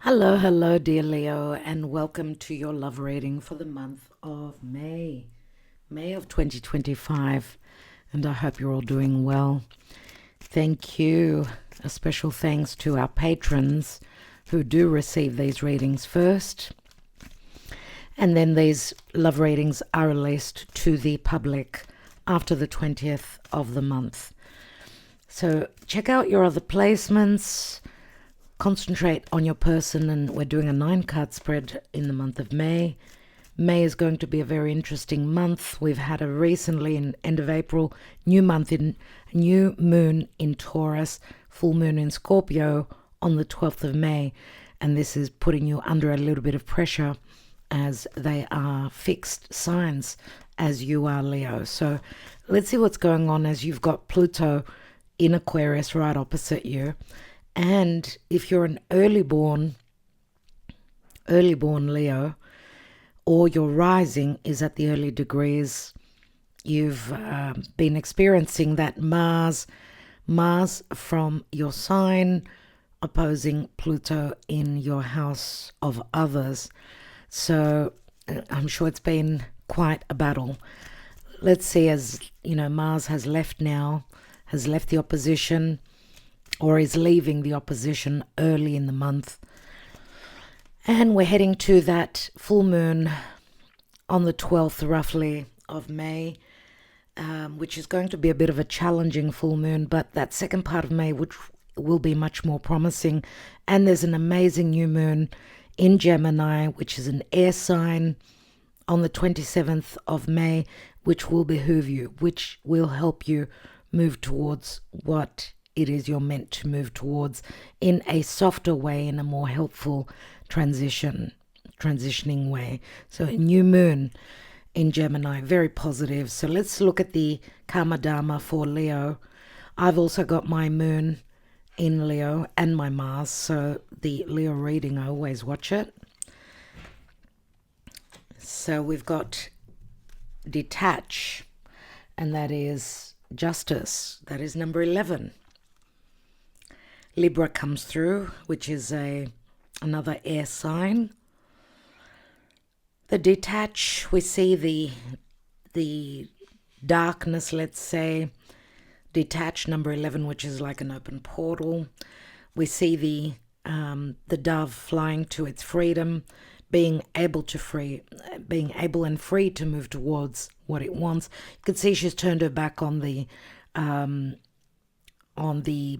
Hello, hello, dear Leo, and welcome to your love reading for the month of May, May of 2025. And I hope you're all doing well. Thank you. A special thanks to our patrons who do receive these readings first. And then these love readings are released to the public after the 20th of the month. So check out your other placements. Concentrate on your person, and we're doing a 9-card spread in the month of May. May is going to be a very interesting month. We've had a recently, in end of April, new moon in Taurus, full moon in Scorpio on the 12th of May, and this is putting you under a little bit of pressure as they are fixed signs as you are, Leo. So let's see what's going on as you've got Pluto in Aquarius right opposite you. And if you're an early born Leo, or your rising is at the early degrees, you've been experiencing that Mars from your sign opposing Pluto in your house of others. So I'm sure it's been quite a battle. Let's see, as you know, Mars has left the opposition, or is leaving the opposition early in the month. And we're heading to that full moon on the 12th, roughly, of May, which is going to be a bit of a challenging full moon, but that second part of May, which will be much more promising. And there's an amazing new moon in Gemini, which is an air sign, on the 27th of May, which will behoove you, which will help you move towards what it is you're meant to move towards in a softer way, in a more helpful transitioning way. So a new moon in Gemini, very positive. So let's look at the Karma Dharma for Leo. I've also got my moon in Leo and my Mars, so the Leo reading, I always watch it. So we've got detach, and that is justice. That is number 11. Libra comes through, which is another air sign. The detach, we see the darkness, let's say. Detach, number 11, which is like an open portal. We see the dove flying to its freedom, being able and free to move towards what it wants. You can see she's turned her back on the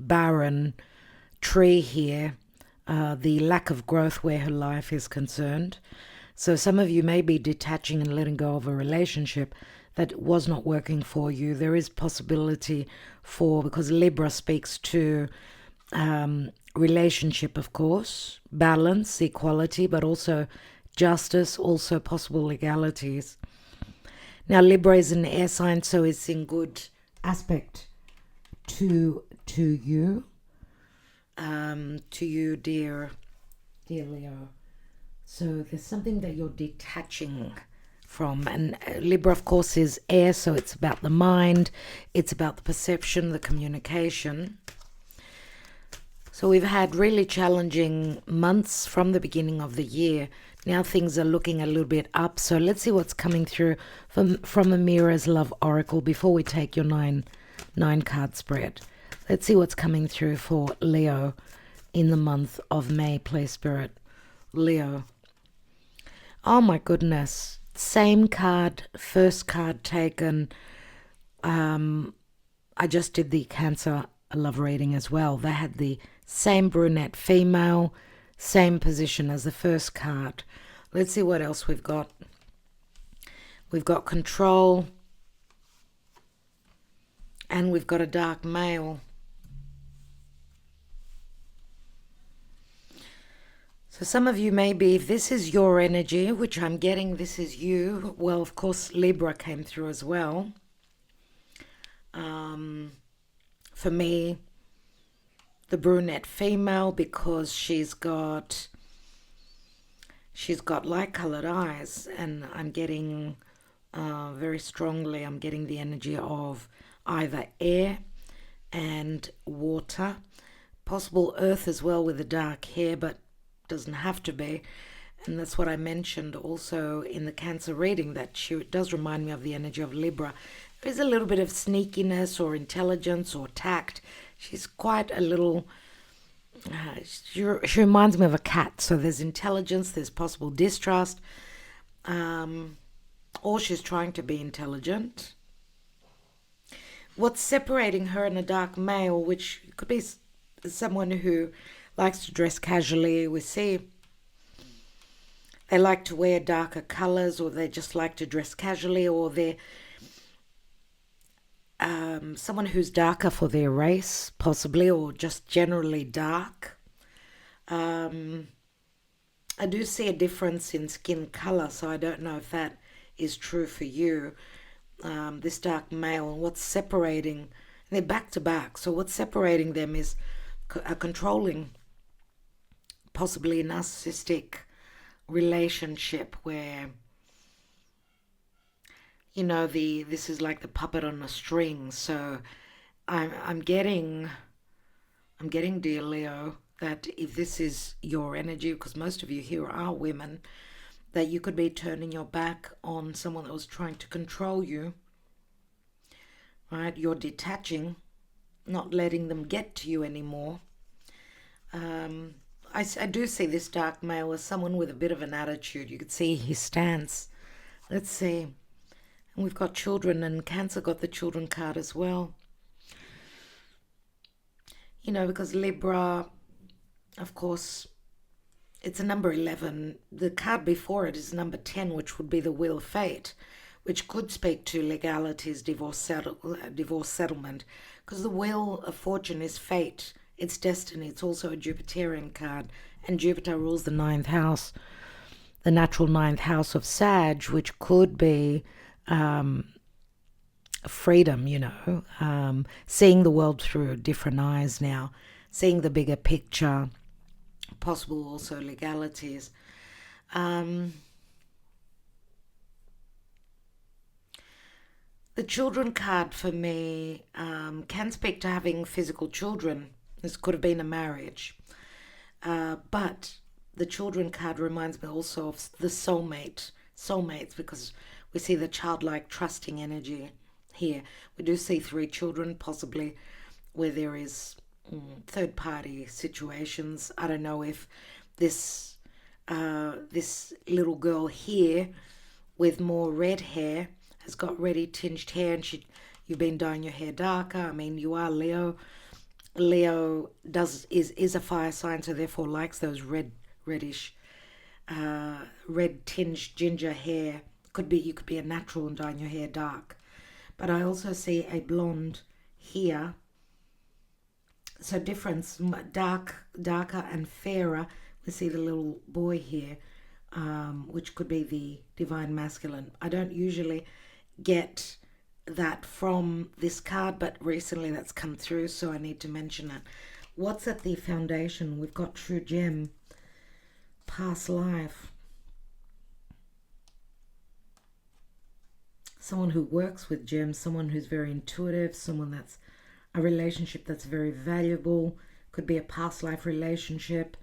barren tree here, the lack of growth where her life is concerned. So some of you may be detaching and letting go of a relationship that was not working for you. There is possibility because Libra speaks to relationship, of course, balance, equality, but also justice, also possible legalities. Now Libra is an air sign, so it's in good aspect to you. To you, dear Leo. So there's something that you're detaching from. And Libra, of course, is air, so it's about the mind, it's about the perception, the communication. So we've had really challenging months from the beginning of the year. Now things are looking a little bit up. So let's see what's coming through from Amira's Love Oracle before we take your nine card spread. Let's see what's coming through for Leo in the month of May, please, Spirit. Leo. Oh my goodness. Same card, first card taken. I just did the Cancer love reading as well. They had the same brunette female, same position as the first card. Let's see what else we've got. We've got control. And we've got a dark male. So some of you maybe, if this is your energy, which I'm getting, this is you. Well, of course, Libra came through as well. For me, the brunette female, because she's got light-colored eyes, and I'm getting very strongly, I'm getting the energy of either air and water, possible earth as well with the dark hair, but doesn't have to be. And that's what I mentioned also in the Cancer reading, that she does remind me of the energy of Libra. There's a little bit of sneakiness or intelligence or tact. She's quite a little... she reminds me of a cat. So there's intelligence, there's possible distrust, or she's trying to be intelligent. What's separating her and a dark male, which could be someone who likes to dress casually. We see they like to wear darker colors, or they just like to dress casually, or they're someone who's darker for their race, possibly, or just generally dark. I do see a difference in skin color, so I don't know if that is true for you. This dark male, and what's separating, they're back to back, so what's separating them is a controlling, possibly narcissistic relationship where, this is like the puppet on a string. So I'm getting, dear Leo, that if this is your energy, because most of you here are women, that you could be turning your back on someone that was trying to control you, right? You're detaching, not letting them get to you anymore. I do see this dark male as someone with a bit of an attitude. You could see his stance. Let's see. And we've got children, and Cancer got the children card as well. Because Libra, of course, it's a number 11. The card before it is number 10, which would be the Wheel of Fate, which could speak to legalities, divorce settlement, because the Wheel of Fortune is fate, it's destiny. It's also a Jupiterian card, and Jupiter rules the ninth house, the natural ninth house of Sag, which could be freedom, seeing the world through different eyes now, seeing the bigger picture, possible also legalities. The children card for me can speak to having physical children. This could have been a marriage. But the children card reminds me also of the soulmates, because we see the childlike trusting energy here. We do see 3 children, possibly where there is third party situations. I don't know if this little girl here with more red hair has got reddy tinged hair, and you've been dyeing your hair darker. I mean, you are Leo. Leo is a fire sign, so therefore likes those reddish, red tinged ginger hair. You could be a natural and dyeing your hair dark. But I also see a blonde here. So difference, darker and fairer. We see the little boy here, which could be the divine masculine. I don't usually get that from this card, but recently that's come through, so I need to mention it. What's at the foundation? We've got True Gem, past life. Someone who works with gems, someone who's very intuitive, someone that's a relationship that's very valuable. Could be a past life relationship.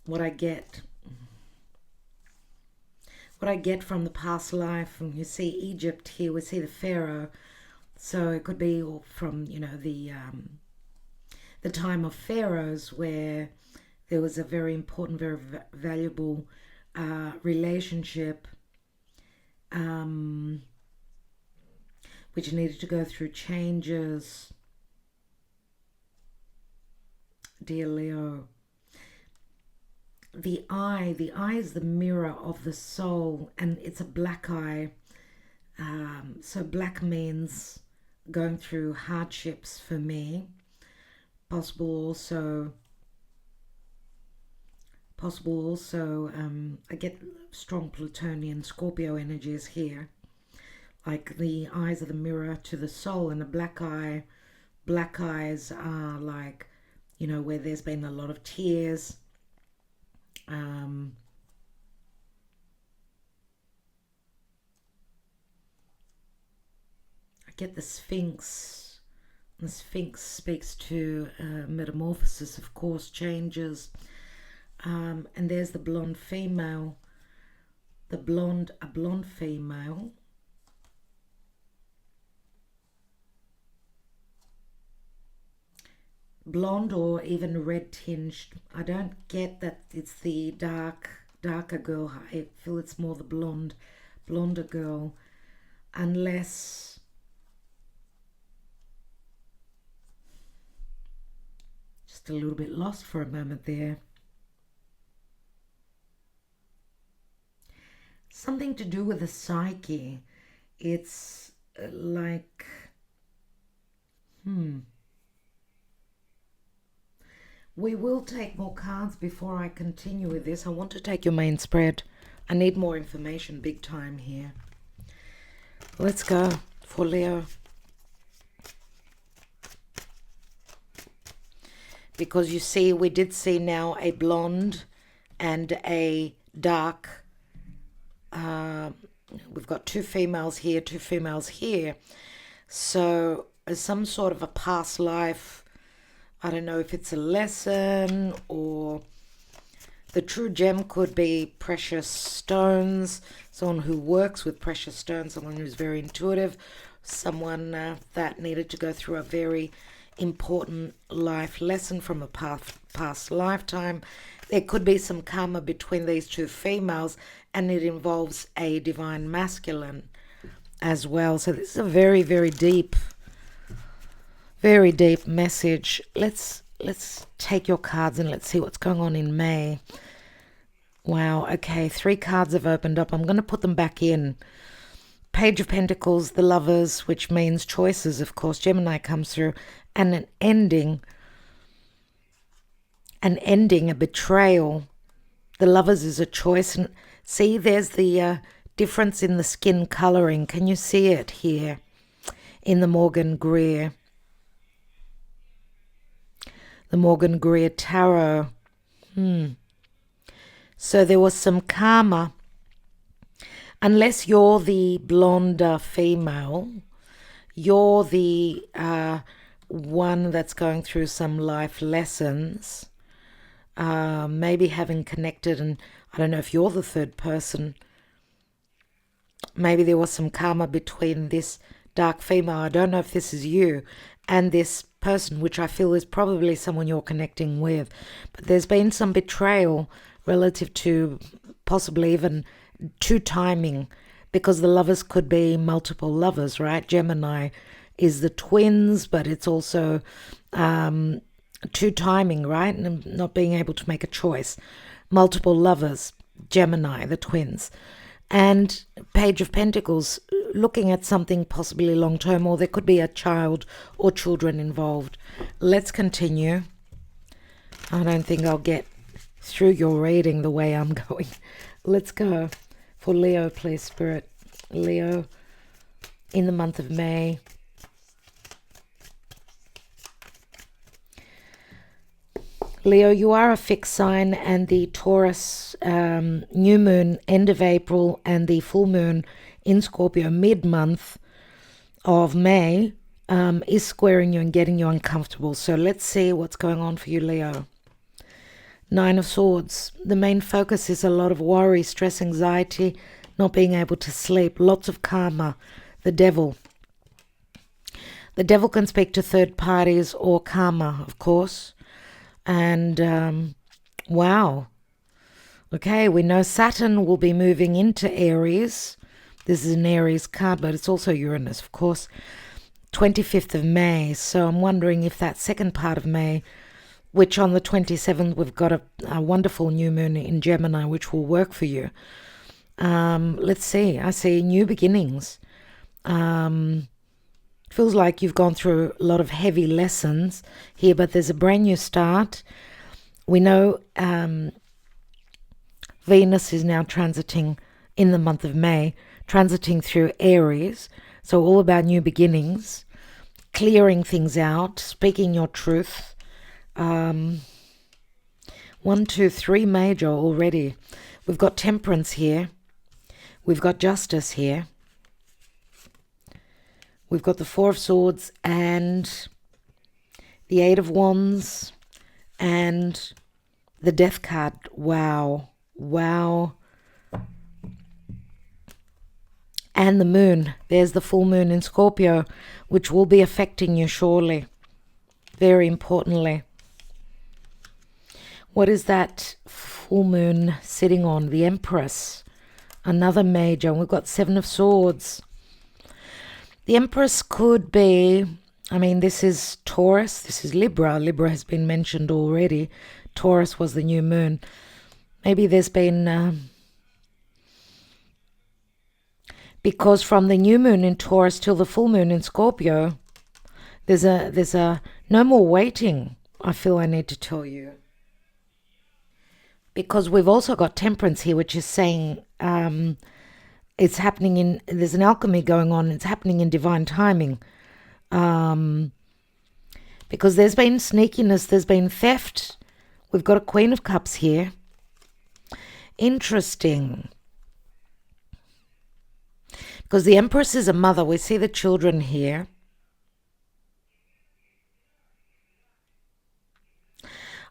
What I get from the past life, and you see Egypt here, we see the Pharaoh, so it could be from the time of pharaohs, where there was a very important, very valuable relationship, which needed to go through changes. Dear Leo, the eye is the mirror of the soul, and it's a black eye. So black means going through hardships for me. Possible also, I get strong Plutonian Scorpio energies here. Like the eyes are the mirror to the soul, and the black eyes are like, where there's been a lot of tears. I get the Sphinx. The Sphinx speaks to metamorphosis, of course, changes. And there's the blonde female. A blonde female. Blonde or even red tinged. I don't get that it's the darker girl. I feel it's more the blonder girl, unless just a little bit lost for a moment there. Something to do with the psyche. It's like we will take more cards before I continue with this. I want to take your main spread. I need more information big time here. Let's go for Leo. Because you see, we did see now a blonde and a dark. We've got two females here, two females here. So some sort of a past life. I don't know if it's a lesson, or the true gem could be precious stones, someone who works with precious stones, someone who's very intuitive, someone that needed to go through a very important life lesson from a past lifetime. There could be some karma between these two females, and it involves a divine masculine as well. So this is a very, very deep message. Let's take your cards and let's see what's going on in May. Wow, okay, 3 cards have opened up. I'm going to put them back in. Page of Pentacles, the Lovers, which means choices, of course. Gemini comes through, and an ending, a betrayal. The Lovers is a choice. And see, there's the difference in the skin coloring. Can you see it here in the Morgan Greer? The Morgan Greer Tarot. So there was some karma. Unless you're the blonde female, you're the one that's going through some life lessons. Maybe having connected, and I don't know if you're the third person. Maybe there was some karma between this dark female, I don't know if this is you, and this person, which I feel is probably someone you're connecting with. But there's been some betrayal relative to possibly even two timing, because the Lovers could be multiple lovers, right? Gemini is the twins, but it's also two timing, right? And not being able to make a choice. Multiple lovers, Gemini, the twins. And Page of Pentacles, looking at something possibly long-term, or there could be a child or children involved. Let's continue. I don't think I'll get through your reading the way I'm going. Let's go for Leo, please, Spirit. Leo, in the month of May. Leo, you are a fixed sign, and the Taurus new moon end of April and the full moon in Scorpio mid-month of May is squaring you and getting you uncomfortable. So let's see what's going on for you, Leo. 9 of Swords. The main focus is a lot of worry, stress, anxiety, not being able to sleep, lots of karma. The Devil. The Devil can speak to third parties or karma, of course. And wow. Okay, we know Saturn will be moving into Aries. This is an Aries card, but it's also Uranus, of course. 25th of May. So I'm wondering if that second part of May, which on the 27th we've got a wonderful new moon in Gemini, which will work for you. Let's see. I see new beginnings. Feels like you've gone through a lot of heavy lessons here, but there's a brand new start. We know Venus is now transiting in the month of May, transiting through Aries. So all about new beginnings, clearing things out, speaking your truth. 1, 2, 3 major already. We've got Temperance here. We've got Justice here. We've got the 4 of Swords and the 8 of Wands and The Death card. Wow. Wow. And the moon. There's the full moon in Scorpio, which will be affecting you surely. Very importantly. What is that full moon sitting on? The Empress. Another major. And we've got Seven of Swords. The Empress could be, I mean, this is Taurus. This is Libra. Libra has been mentioned already. Taurus was the new moon. Maybe there's been... because from the new moon in Taurus till the full moon in Scorpio, there's a no more waiting, I feel I need to tell you. Because we've also got Temperance here, which is saying it's happening in, there's an alchemy going on, it's happening in divine timing. Because there's been sneakiness, there's been theft. We've got a Queen of Cups here. Interesting. Because the Empress is a mother. We see the children here.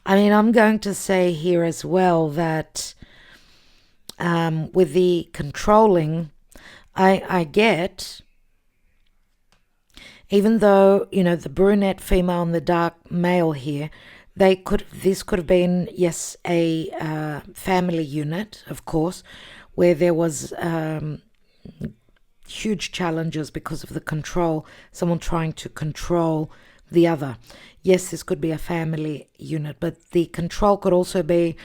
I mean, I'm going to say here as well that with the controlling, I get, even though, you know, the brunette female and the dark male here, this could have been, yes, a family unit, of course, where there was huge challenges because of the control, someone trying to control the other. Yes, this could be a family unit, but the control could also be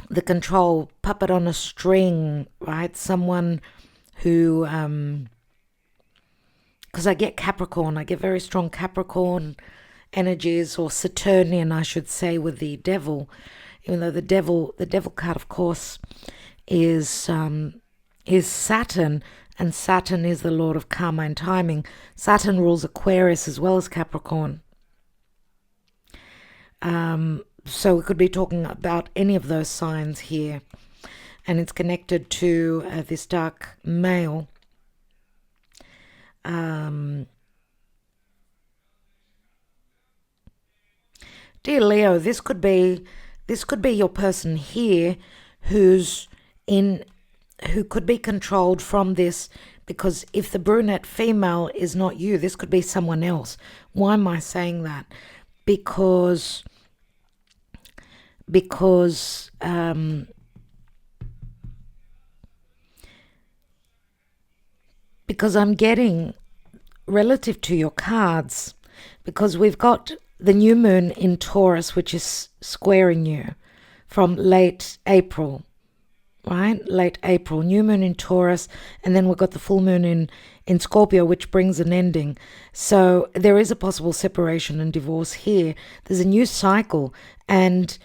the control puppet on a string, right? Someone who, because I get Capricorn, I get very strong Capricorn energies, or Saturnian, I should say, with the devil, even though the devil card, of course, is Saturn, and Saturn is the lord of karma and timing. Saturn rules Aquarius as well as Capricorn. So we could be talking about any of those signs here, and it's connected to this dark male. Dear Leo, this could be your person here who could be controlled from this, because if the brunette female is not you, this could be someone else. Why am I saying that? Because I'm getting, relative to your cards, because we've got the new moon in Taurus, which is squaring you from late April, right? Late April, new moon in Taurus, and then we've got the full moon in Scorpio, which brings an ending. So there is a possible separation and divorce here. There's a new cycle, and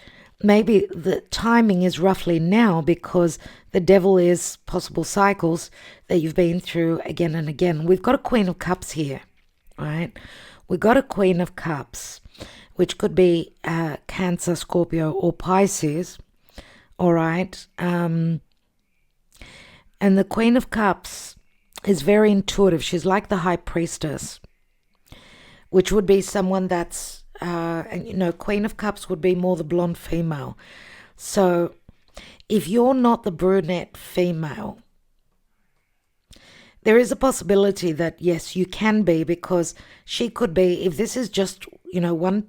maybe the timing is roughly now, because the devil is possible cycles that you've been through again and again. We've got a Queen of Cups here, right? We've got a Queen of Cups, which could be Cancer, Scorpio, or Pisces. All right. And the Queen of Cups is very intuitive. She's like the High Priestess, which would be someone that's, and you know, Queen of Cups would be more the blonde female. So if you're not the brunette female, there is a possibility that, yes, you can be, because she could be, if this is just, you know,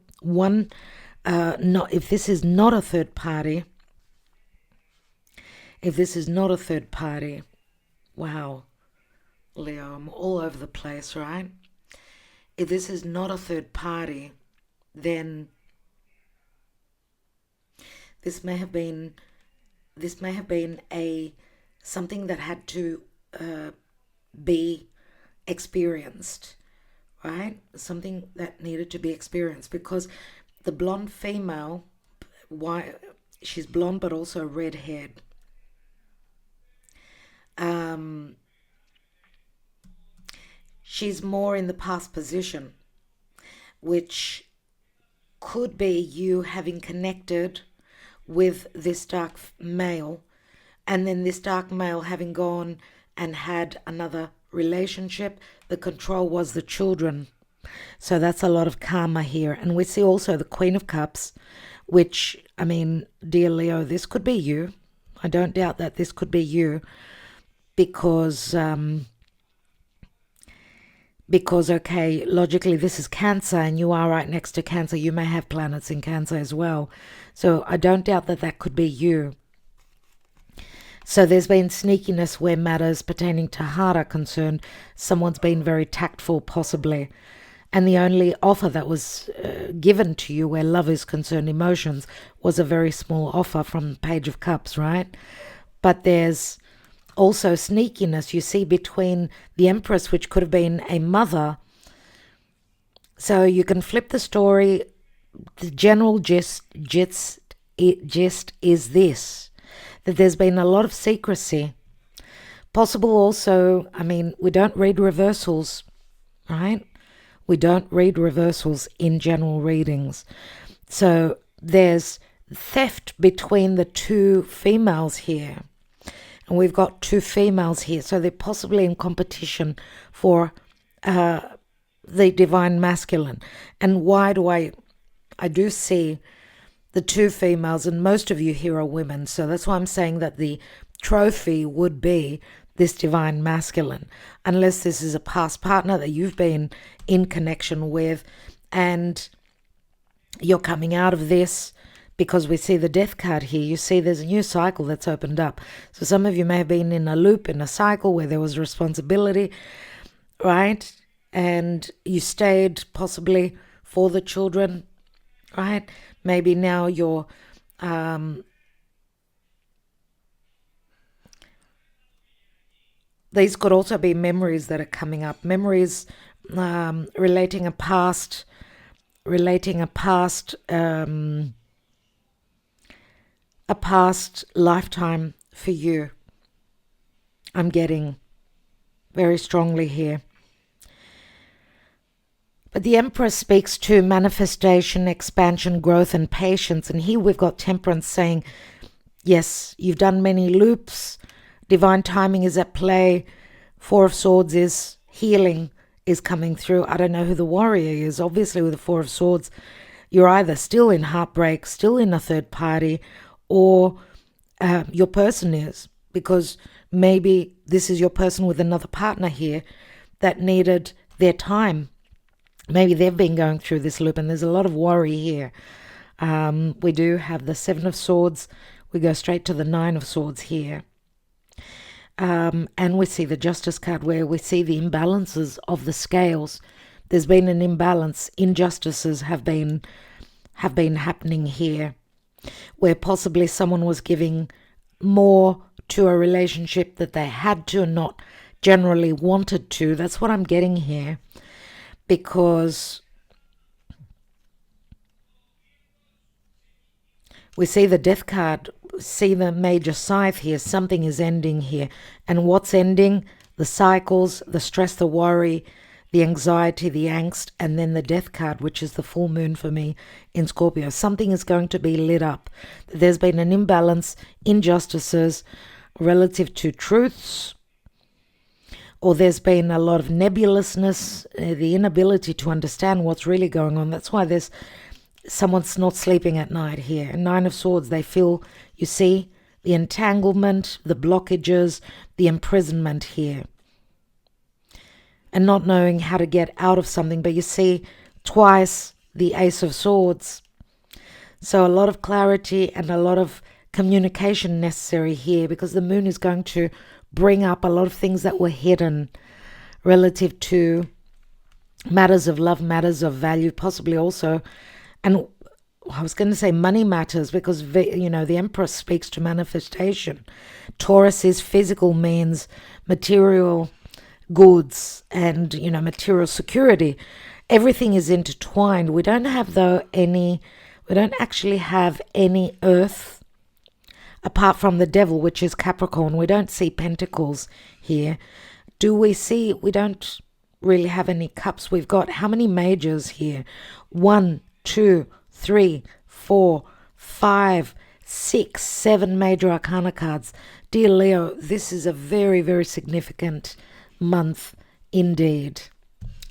if this is not a third party, wow, Leo, I'm all over the place, right? If this is not a third party, then this may have been something that had to be experienced, right? Something that needed to be experienced, because the blonde female, why she's blonde but also red-haired. She's more in the past position, which could be you having connected with this dark male, and then this dark male having gone and had another relationship. The control was the children. So that's a lot of karma here. And we see also the Queen of Cups, which, I mean, dear Leo, this could be you. I don't doubt that this could be you because, okay, logically this is Cancer and you are right next to Cancer. You may have planets in Cancer as well. So I don't doubt that that could be you. So there's been sneakiness where matters pertaining to heart are concerned. Someone's been very tactful, possibly. And the only offer that was given to you where love is concerned, emotions, was a very small offer from Page of Cups, right? But there's also sneakiness, you see, between the Empress, which could have been a mother. So you can flip the story. The general gist is this, that there's been a lot of secrecy. Possible also, I mean, we don't read reversals, right? We don't read reversals in general readings. So there's theft between the two females here. And we've got two females here. So they're possibly in competition for the divine masculine. And why do I do see the two females, and most of you here are women. So that's why I'm saying that the trophy would be this divine masculine, unless this is a past partner that you've been in connection with and you're coming out of this, because we see the Death card here. You see there's a new cycle that's opened up. So some of you may have been in a loop, in a cycle where there was responsibility, right? And you stayed possibly for the children, right? Maybe now you're these could also be memories that are coming up, memories relating a past lifetime for you. I'm getting very strongly here. But the Empress speaks to manifestation, expansion, growth, and patience. And here we've got Temperance saying, yes, you've done many loops. Divine timing is at play. Four of Swords is healing, is coming through. I don't know who the Warrior is. Obviously, with the Four of Swords, you're either still in heartbreak, still in a third party, or your person is. Because maybe this is your person with another partner here that needed their time. Maybe they've been going through this loop, and there's a lot of worry here. We do have the Seven of Swords. We go straight to the Nine of Swords here. And we see the Justice card, where we see the imbalances of the scales. There's been an imbalance. Injustices have been happening here, where possibly someone was giving more to a relationship that they had to and not generally wanted to. That's what I'm getting here, because we see the Death card, see the Major Scythe here. Something is ending here. And what's ending? The cycles, the stress, the worry, the anxiety, the angst, and then the Death card, which is the full moon for me in Scorpio. Something is going to be lit up. There's been an imbalance, injustices relative to truths, or there's been a lot of nebulousness, the inability to understand what's really going on. That's why there's someone's not sleeping at night here. Nine of Swords, they feel, you see, the entanglement, the blockages, the imprisonment here, and not knowing how to get out of something. But you see twice the Ace of Swords. So a lot of clarity and a lot of communication necessary here, because the moon is going to bring up a lot of things that were hidden relative to matters of love, matters of value, possibly also. And I was going to say money matters, because, you know, the Empress speaks to manifestation. Taurus is physical, means material goods and, you know, material security. Everything is intertwined. We don't have, we don't actually have any earth apart from the Devil, which is Capricorn. We don't see pentacles here. Do we see? We don't really have any cups. We've got how many majors here? 1, 2, 3, 4, 5, 6, 7 major arcana cards. Dear Leo, this is a very, very significant month indeed.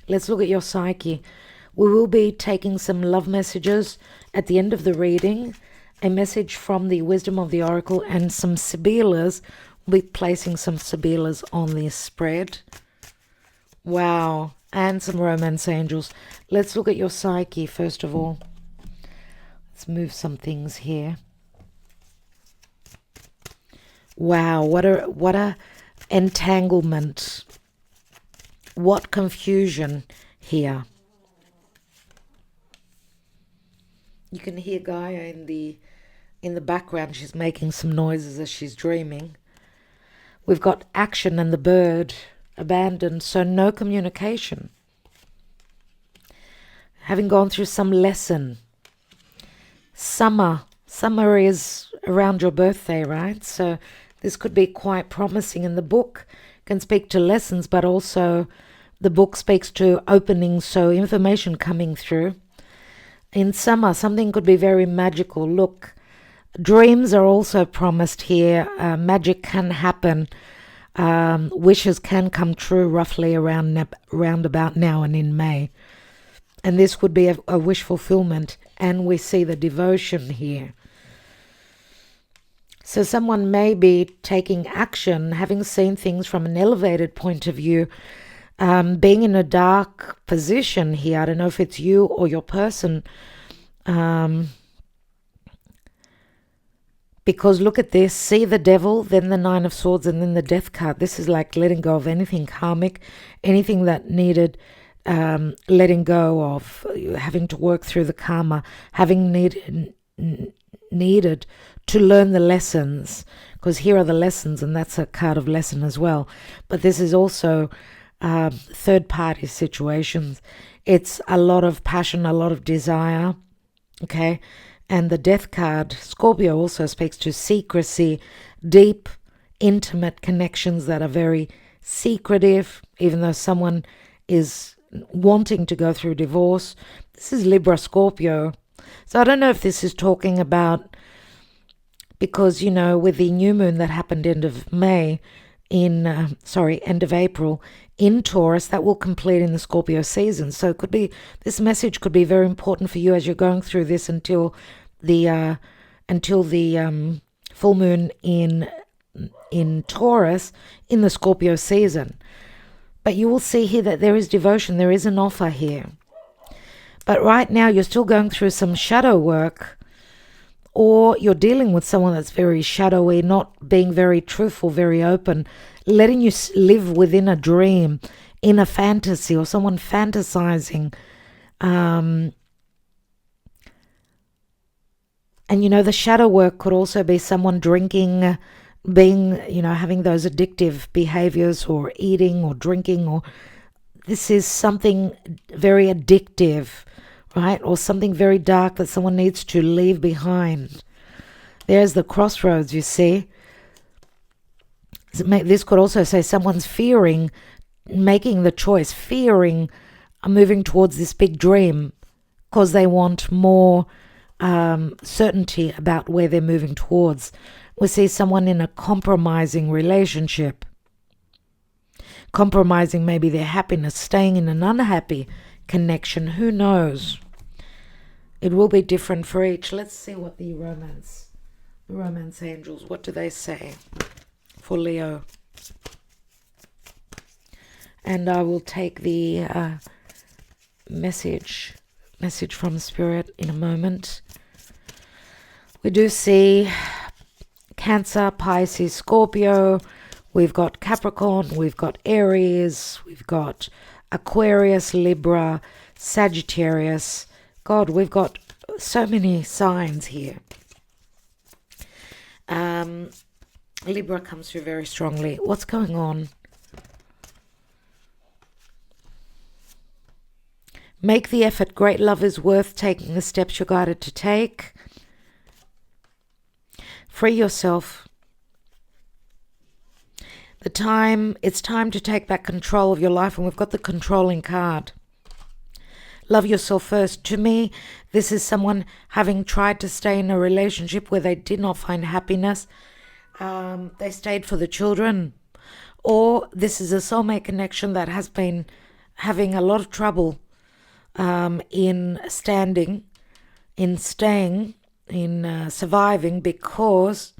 Let's look at your psyche. We will be taking some love messages at the end of the reading, a message from the Wisdom of the Oracle, and some Sibilas. We'll be placing some Sibilas on this spread. Wow. And some romance angels. Let's look at your psyche first of all. Let's move some things here. Wow, what a entanglement. What confusion here. You can hear Gaia in the background. She's making some noises as she's dreaming. We've got action and the bird abandoned, so no communication. Having gone through some lesson. Summer is around your birthday, right? So this could be quite promising. And the book can speak to lessons, but also the book speaks to openings, so information coming through. In summer, something could be very magical. Look, dreams are also promised here. Magic can happen. Wishes can come true roughly around about now and in May. And this would be a wish fulfillment. And we see the devotion here. So someone may be taking action, having seen things from an elevated point of view, being in a dark position here. I don't know if it's you or your person. Because look at this, see the devil, then the Nine of Swords, and then the Death card. This is like letting go of anything karmic, anything that needed letting go of, having to work through the karma, having needed to learn the lessons, because here are the lessons, and that's a card of lesson as well. But this is also third-party situations. It's a lot of passion, a lot of desire, okay? And the Death card, Scorpio, also speaks to secrecy, deep, intimate connections that are very secretive, even though someone is wanting to go through divorce. This is Libra, Scorpio. So I don't know if this is talking about, because, you know, with the new moon that happened end of April in Taurus, that will complete in the Scorpio season. So it could be, this message could be very important for you as you're going through this until the full moon in Taurus in the Scorpio season. But you will see here that there is devotion, there is an offer here. But right now you're still going through some shadow work, or you're dealing with someone that's very shadowy, not being very truthful, very open, letting you live within a dream, in a fantasy, or someone fantasizing. And, you know, the shadow work could also be someone drinking, being, you know, having those addictive behaviors, or eating or drinking, or this is something very addictive, right? Or something very dark that someone needs to leave behind. There's the crossroads, you see. This could also say someone's fearing making the choice, fearing moving towards this big dream because they want more certainty about where they're moving towards. We see someone in a compromising relationship, compromising maybe their happiness, staying in an unhappy connection. Who knows? It will be different for each. Let's see what the romance angels, what do they say for Leo? And I will take the message from Spirit in a moment. We do see Cancer, Pisces, Scorpio. We've got Capricorn, we've got Aries, we've got Aquarius, Libra, Sagittarius. God, we've got so many signs here. Libra comes through very strongly. What's going on? Make the effort. Great love is worth taking the steps you're guided to take. Free yourself. It's time to take back control of your life, and we've got the controlling card. Love yourself first. To me, this is someone having tried to stay in a relationship where they did not find happiness. They stayed for the children. Or this is a soulmate connection that has been having a lot of trouble in staying, in surviving, because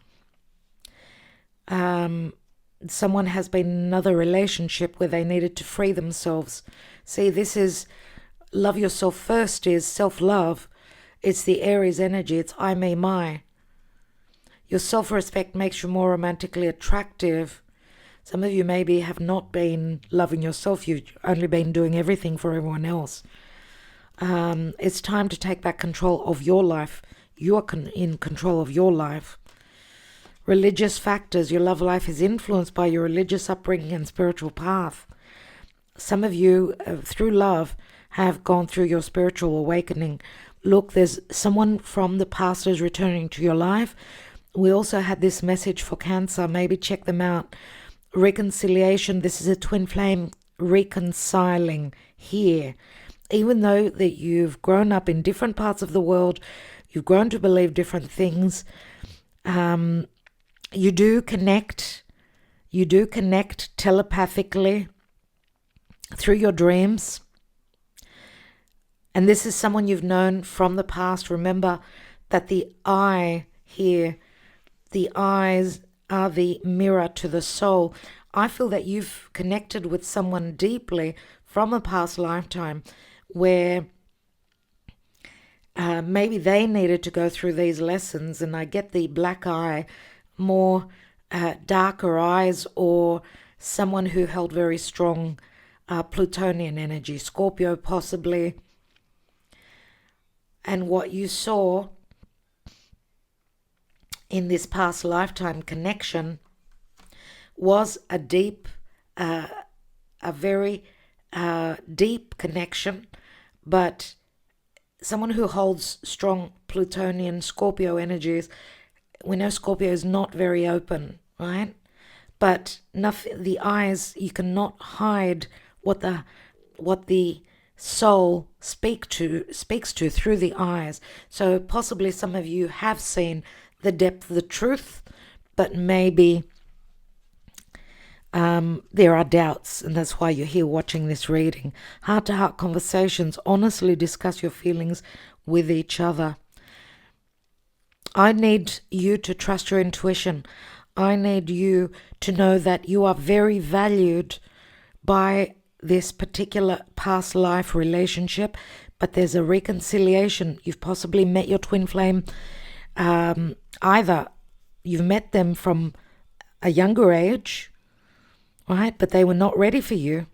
someone has been in another relationship where they needed to free themselves. See, this is love yourself first, is self-love. It's the Aries energy. It's I, me, my. Your self-respect makes you more romantically attractive. Some of you maybe have not been loving yourself. You've only been doing everything for everyone else. It's time to take back control of your life. You are in control of your life. Religious factors. Your love life is influenced by your religious upbringing and spiritual path. Some of you, through love, have gone through your spiritual awakening. Look, there's someone from the past who's returning to your life. We also had this message for Cancer. Maybe check them out. Reconciliation. This is a twin flame reconciling here. Even though that you've grown up in different parts of the world, you've grown to believe different things, you do connect telepathically through your dreams. And this is someone you've known from the past. Remember that the eye here, the eyes are the mirror to the soul. I feel that you've connected with someone deeply from a past lifetime where maybe they needed to go through these lessons. And I get the black eye, more darker eyes, or someone who held very strong Plutonian energy, Scorpio possibly. And what you saw in this past lifetime connection was a very deep connection, but someone who holds strong Plutonian Scorpio energies. We know Scorpio is not very open, right? But the eyes, you cannot hide what the soul speaks to through the eyes. So possibly some of you have seen the depth of the truth, but maybe there are doubts, and that's why you're here watching this reading. Heart-to-heart conversations. Honestly discuss your feelings with each other. I need you to trust your intuition. I need you to know that you are very valued by this particular past life relationship, but there's a reconciliation. You've possibly met your twin flame. Either you've met them from a younger age, right? But they were not ready for you.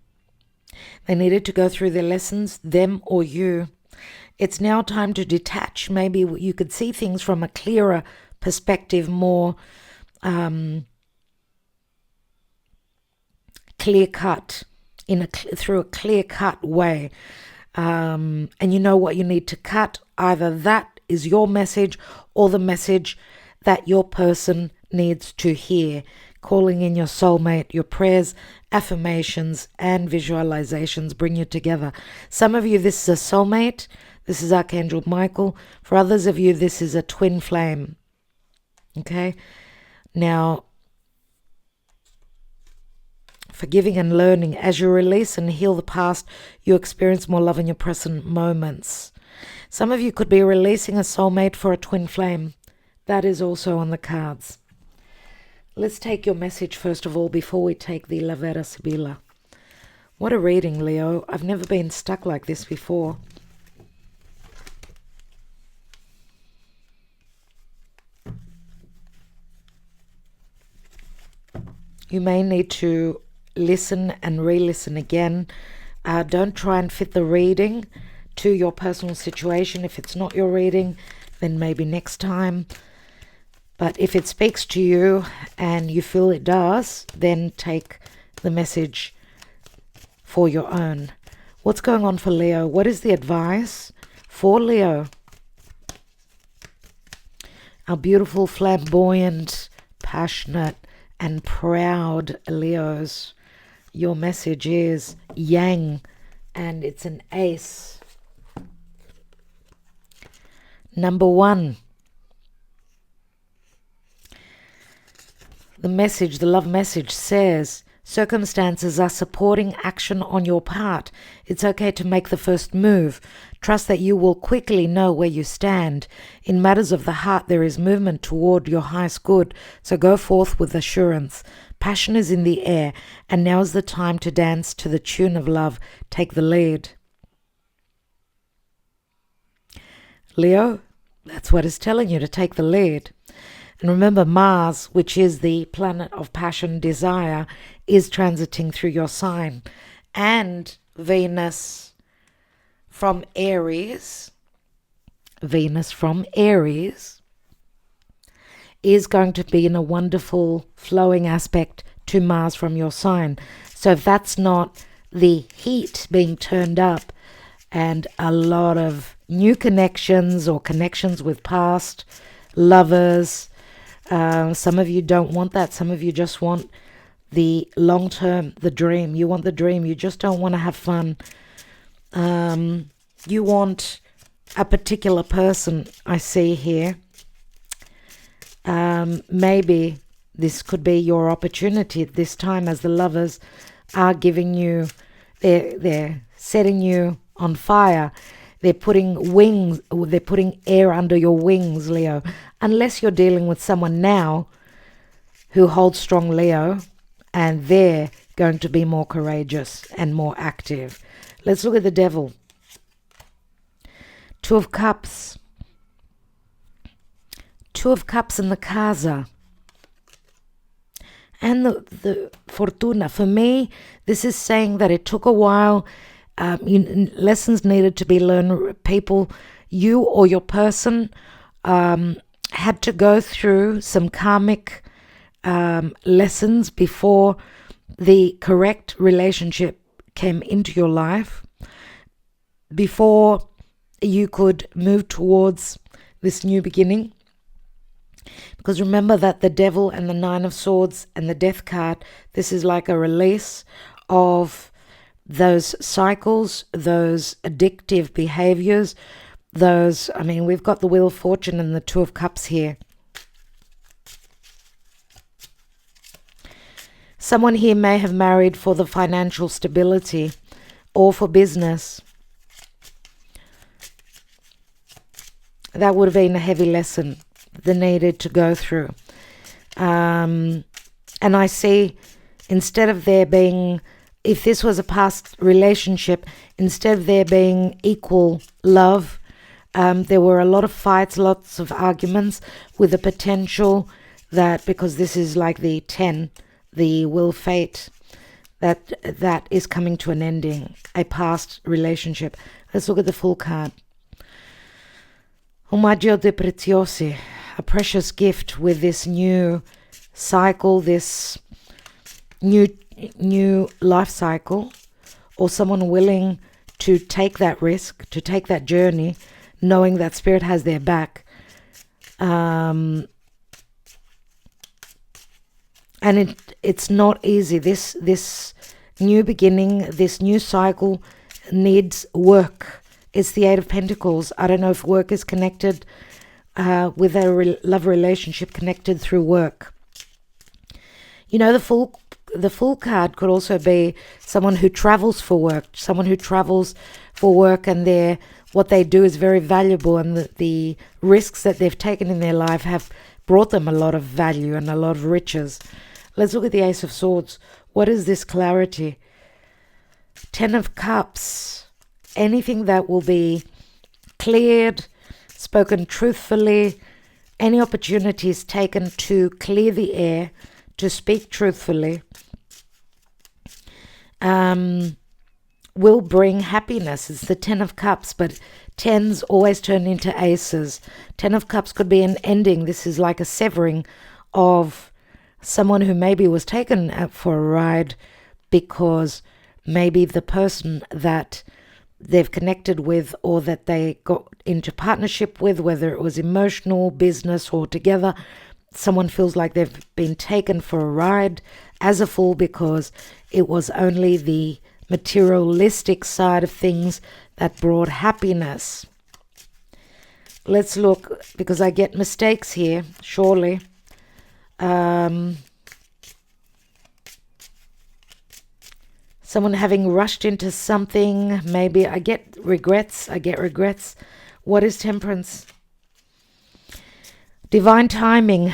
They needed to go through their lessons, them or you. It's now time to detach. Maybe you could see things from a clearer perspective, more clear-cut, through a clear-cut way. And you know what you need to cut. Either that is your message or the message that your person needs to hear. Calling in your soulmate, your prayers, affirmations, and visualizations bring you together. Some of you, this is a soulmate. This is Archangel Michael. For others of you, this is a twin flame. Okay? Now, forgiving and learning. As you release and heal the past, you experience more love in your present moments. Some of you could be releasing a soulmate for a twin flame. That is also on the cards. Let's take your message first of all before we take the La Vera Sibila. What a reading, Leo. I've never been stuck like this before. You may need to listen and re-listen again. Don't try and fit the reading to your personal situation. If it's not your reading, then maybe next time. But if it speaks to you and you feel it does, then take the message for your own. What's going on for Leo? What is the advice for Leo? Our beautiful, flamboyant, passionate, and proud Leos. Your message is Yang, and it's an ace. Number 1. The message, the love message says, Circumstances are supporting action on your part. It's okay to make the first move. Trust that you will quickly know where you stand. In matters of the heart, there is movement toward your highest good, so go forth with assurance. Passion is in the air, and now is the time to dance to the tune of love. Take the lead. Leo, that's what it's telling you, to take the lead. And remember, Mars, which is the planet of passion, desire, is transiting through your sign. And Venus from Aries is going to be in a wonderful flowing aspect to Mars from your sign. So if that's not the heat being turned up and a lot of new connections or connections with past lovers, some of you don't want that. Some of you just want the long term, the dream. You want the dream. You just don't want to have fun. You want a particular person, I see here. Maybe this could be your opportunity at this time, as the lovers are giving you, they're setting you on fire. They're putting wings, they're putting air under your wings, Leo. Unless you're dealing with someone now who holds strong Leo, and they're going to be more courageous and more active. Let's look at the devil. Two of Cups. Two of Cups in the Casa. And the Fortuna. For me, this is saying that it took a while. Lessons needed to be learned. People, you or your person, had to go through some karmic lessons before the correct relationship came into your life, before you could move towards this new beginning. Because remember that the devil and the Nine of Swords and the Death card, this is like a release of those cycles, those addictive behaviors, we've got the Wheel of Fortune and the Two of Cups here. Someone here may have married for the financial stability or for business. That would have been a heavy lesson they needed to go through. And I see, instead of there being, if this was a past relationship, instead of there being equal love, there were a lot of fights, lots of arguments, with the potential that, because this is like the 10, the will fate, that is coming to an ending, a past relationship. Let's look at the full card. Omaggio de Preziosi, a precious gift with this new cycle, this new life cycle, or someone willing to take that risk, to take that journey, knowing that Spirit has their back. And it's not easy. This new beginning, this new cycle needs work. It's the Eight of Pentacles. I don't know if work is connected with a love relationship, connected through work. You know, the full card could also be someone who travels for work, and what they do is very valuable, and the risks that they've taken in their life have brought them a lot of value and a lot of riches. Let's look at the Ace of Swords. What is this clarity? Ten of Cups. Anything that will be cleared, spoken truthfully, any opportunities taken to clear the air, to speak truthfully, will bring happiness. It's the Ten of Cups, but tens always turn into aces. Ten of Cups could be an ending. This is like a severing of someone who maybe was taken out for a ride because maybe the person that they've connected with, or that they got into partnership with, whether it was emotional, business, or together, someone feels like they've been taken for a ride as a fool because it was only the materialistic side of things that brought happiness. Let's look, because I get mistakes here, surely. Someone having rushed into something. Maybe I get regrets. What is Temperance? Divine timing.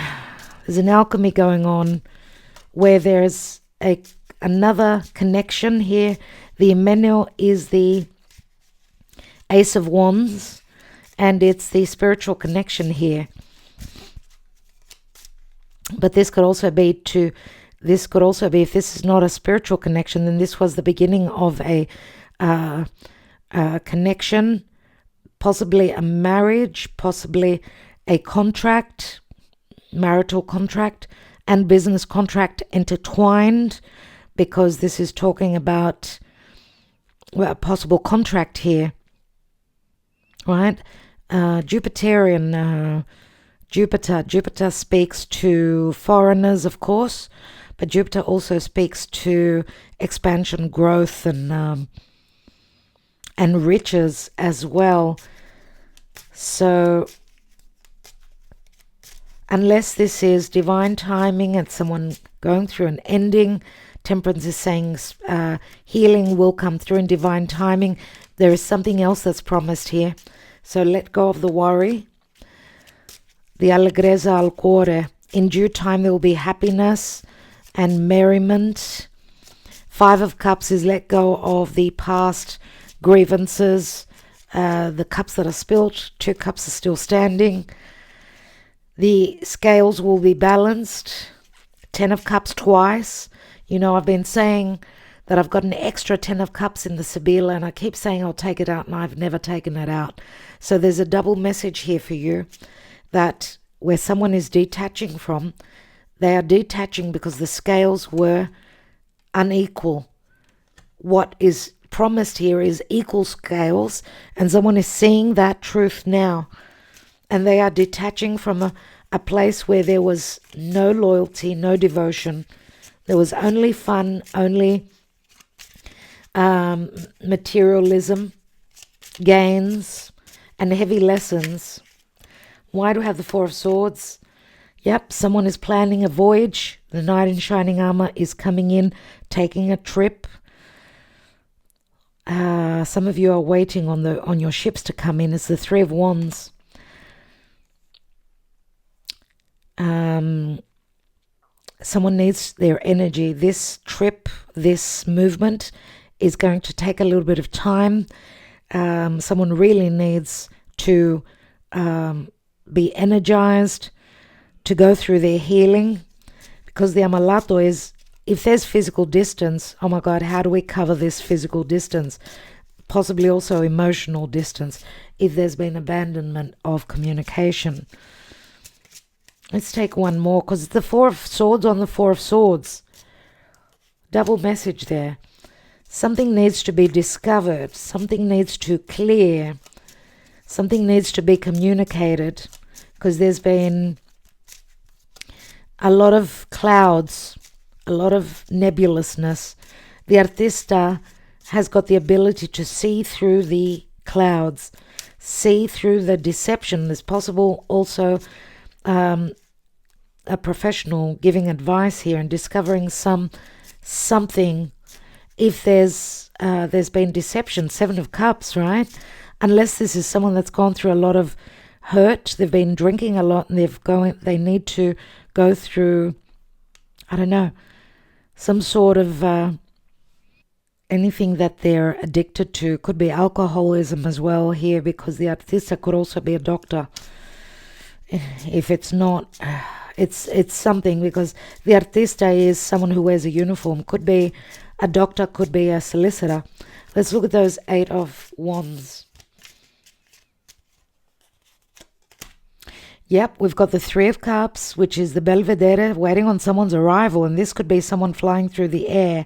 There's an alchemy going on where there's another connection here. The Emmanuel is the Ace of Wands, and it's the spiritual connection here. But this could also be if this is not a spiritual connection, then this was the beginning of a connection, possibly a marriage, possibly a contract, marital contract and business contract intertwined, because this is talking about a possible contract here, right? Jupiterian, Jupiter speaks to foreigners, of course, but Jupiter also speaks to expansion, growth, and riches as well. So unless this is divine timing and someone going through an ending, Temperance is saying healing will come through in divine timing. There is something else that's promised here. So let go of the worry. The allegrezza al cuore. In due time there will be happiness and merriment. 5 of Cups is let go of the past grievances. The cups that are spilt, 2 cups are still standing. The scales will be balanced. 10 of Cups twice. You know, I've been saying that I've got an extra 10 of Cups in the Sibila, and I keep saying I'll take it out, and I've never taken it out. So there's a double message here for you, that where someone is detaching from, they are detaching because the scales were unequal. What is promised here is equal scales, and someone is seeing that truth now. And they are detaching from a place where there was no loyalty, no devotion. There was only fun, only materialism, gains, and heavy lessons. Why do I have the 4 of Swords? Yep, someone is planning a voyage. The Knight in Shining Armor is coming in, taking a trip. Some of you are waiting on your ships to come in. It's the 3 of Wands. Someone needs their energy. This trip, this movement is going to take a little bit of time. Someone really needs to be energized to go through their healing, because the Amalato is, if there's physical distance, oh my God, how do we cover this physical distance? Possibly also emotional distance, if there's been abandonment of communication. Let's take one more, because it's the 4 of Swords on the 4 of Swords. Double message there. Something needs to be discovered. Something needs to clear. Something needs to be communicated, because there's been a lot of clouds, a lot of nebulousness. The artista has got the ability to see through the clouds, see through the deception. There's possible also a professional giving advice here and discovering something. If there's been deception, 7 of Cups, right? Unless this is someone that's gone through a lot of hurt, they've been drinking a lot, and they need to go through, I don't know, some sort of anything that they're addicted to. Could be alcoholism as well here, because the artista could also be a doctor. If it's not, it's something, because the artista is someone who wears a uniform. Could be a doctor, could be a solicitor. Let's look at those 8 of Wands. Yep, we've got the 3 of Cups, which is the Belvedere, waiting on someone's arrival. And this could be someone flying through the air,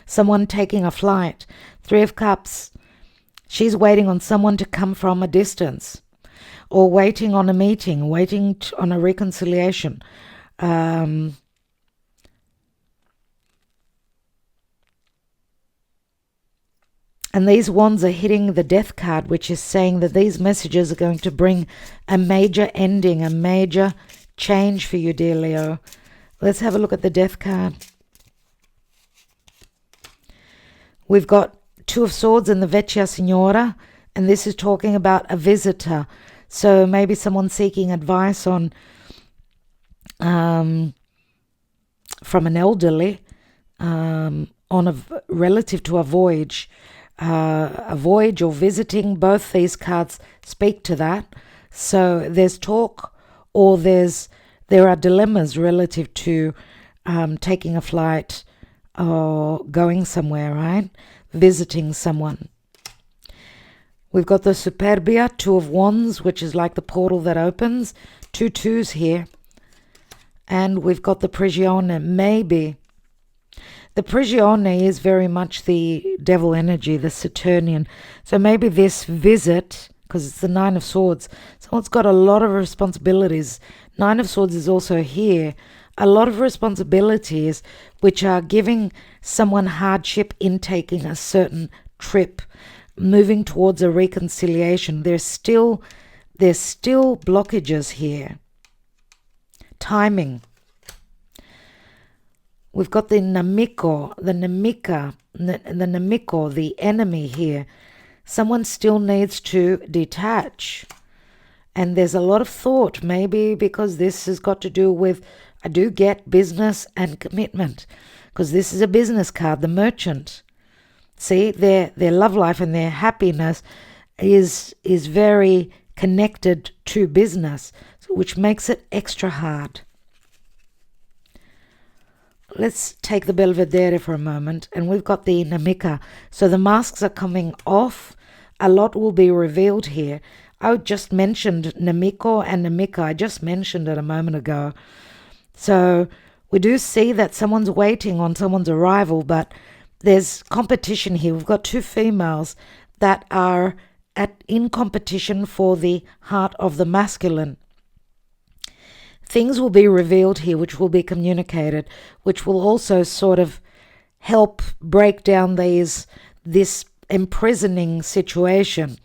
someone taking a flight. 3 of Cups, she's waiting on someone to come from a distance, or waiting on a meeting, waiting on a reconciliation. And these wands are hitting the Death card, which is saying that these messages are going to bring a major ending, a major change for you, dear Leo. Let's have a look at the Death card. We've got Two of Swords and the Vecchia Signora, and this is talking about a visitor. So maybe someone seeking advice on from an elderly relative to a voyage or visiting. Both these cards speak to that. So there's talk, or there are dilemmas relative to taking a flight or going somewhere, right? Visiting someone. We've got the Superbia, Two of Wands, which is like the portal that opens. 2 twos here. And we've got the Prigione, maybe. The Prigione is very much the devil energy, the Saturnian. So maybe this visit, because it's the Nine of Swords, someone's got a lot of responsibilities. Nine of Swords is also here. A lot of responsibilities which are giving someone hardship in taking a certain trip, moving towards a reconciliation. There's still blockages here. Timing. We've got the Nemico, the enemy here. Someone still needs to detach. And there's a lot of thought, maybe because this has got to do with, I do get business and commitment, because this is a business card, the Merchant. See, their love life and their happiness is very connected to business, which makes it extra hard. Let's take the Belvedere for a moment, and we've got the Nemica. So the masks are coming off. A lot will be revealed here. I just mentioned Nemico and Nemica. I just mentioned it a moment ago. So we do see that someone's waiting on someone's arrival, but there's competition here. We've got two females that are in competition for the heart of the masculine. Things will be revealed here which will be communicated, which will also sort of help break down this imprisoning situation,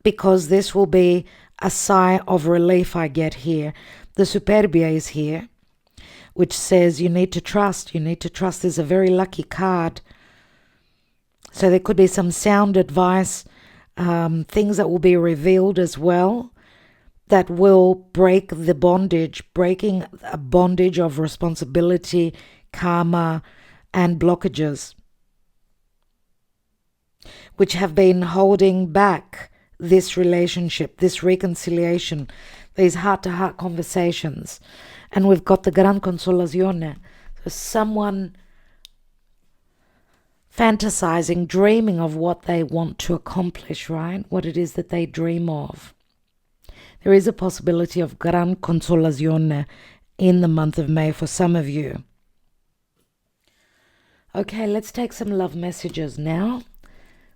because this will be a sigh of relief I get here. The Superbia is here, which says you need to trust. You need to trust. Is a very lucky card. So there could be some sound advice, things that will be revealed as well, that will break the bondage, breaking a bondage of responsibility, karma, and blockages, which have been holding back this relationship, this reconciliation, these heart-to-heart conversations. And we've got the Gran Consolazione. So someone fantasizing, dreaming of what they want to accomplish, right? What it is that they dream of. There is a possibility of Gran Consolazione in the month of May for some of you. Okay, let's take some love messages now.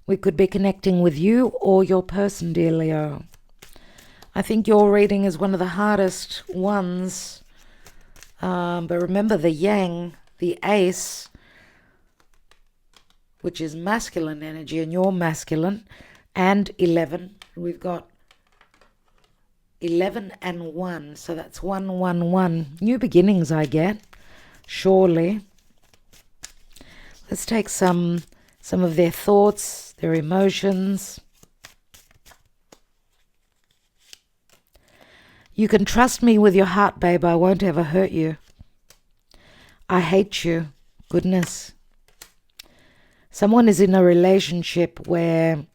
We could be connecting with you or your person, dear Leo. I think your reading is one of the hardest ones. But remember the Yang, the Ace, which is masculine energy, and you're masculine, and 11. We've got 11 and 1, so that's 1, 1, 1. New beginnings, I get, surely. Let's take some of their thoughts, their emotions. You can trust me with your heart, babe. I won't ever hurt you. I hate you. Goodness. Someone is in a relationship where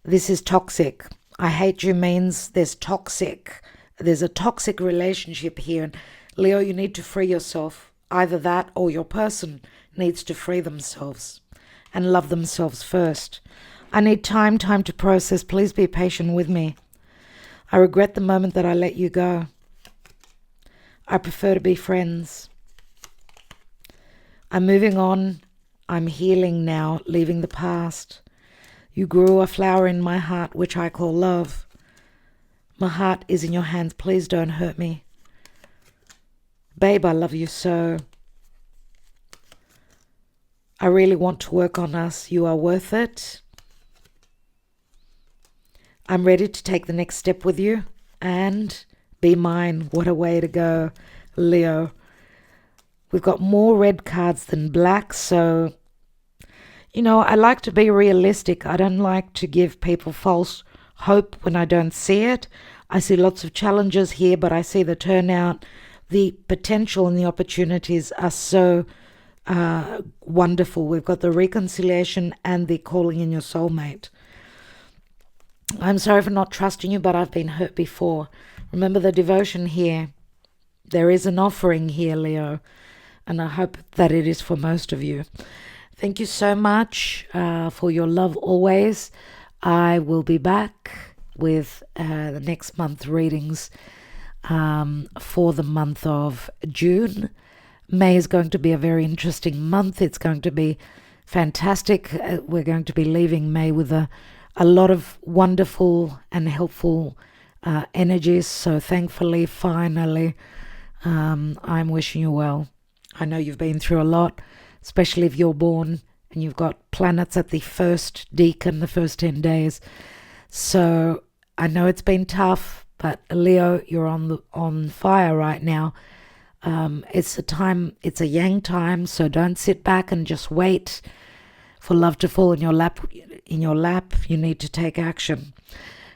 this is toxic. I hate you means there's a toxic relationship here. And Leo, you need to free yourself. Either that or your person needs to free themselves and love themselves first. I need time to process. Please be patient with me. I regret the moment that I let you go. I prefer to be friends. I'm moving on. I'm healing now, leaving the past. You grew a flower in my heart, which I call love. My heart is in your hands. Please don't hurt me. Babe, I love you so. I really want to work on us. You are worth it. I'm ready to take the next step with you and be mine. What a way to go, Leo. We've got more red cards than black, so, I like to be realistic. I don't like to give people false hope when I don't see it. I see lots of challenges here, but I see the turnout, the potential and the opportunities are so wonderful. We've got the reconciliation and the calling in your soulmate. I'm sorry for not trusting you, but I've been hurt before. Remember the devotion here. There is an offering here, Leo, and I hope that it is for most of you. Thank you so much for your love always. I will be back with the next month readings for the month of June. May is going to be a very interesting month. It's going to be fantastic. We're going to be leaving May with a lot of wonderful and helpful energies. So thankfully, finally, I'm wishing you well. I know you've been through a lot, especially if you're born and you've got planets at the first decan, the first 10 days. So I know it's been tough, but Leo, you're on fire right now. It's a yang time, so don't sit back and just wait for love to fall in your lap. You need to take action.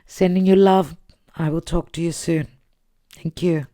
Sending you love. I will talk to you soon. Thank you.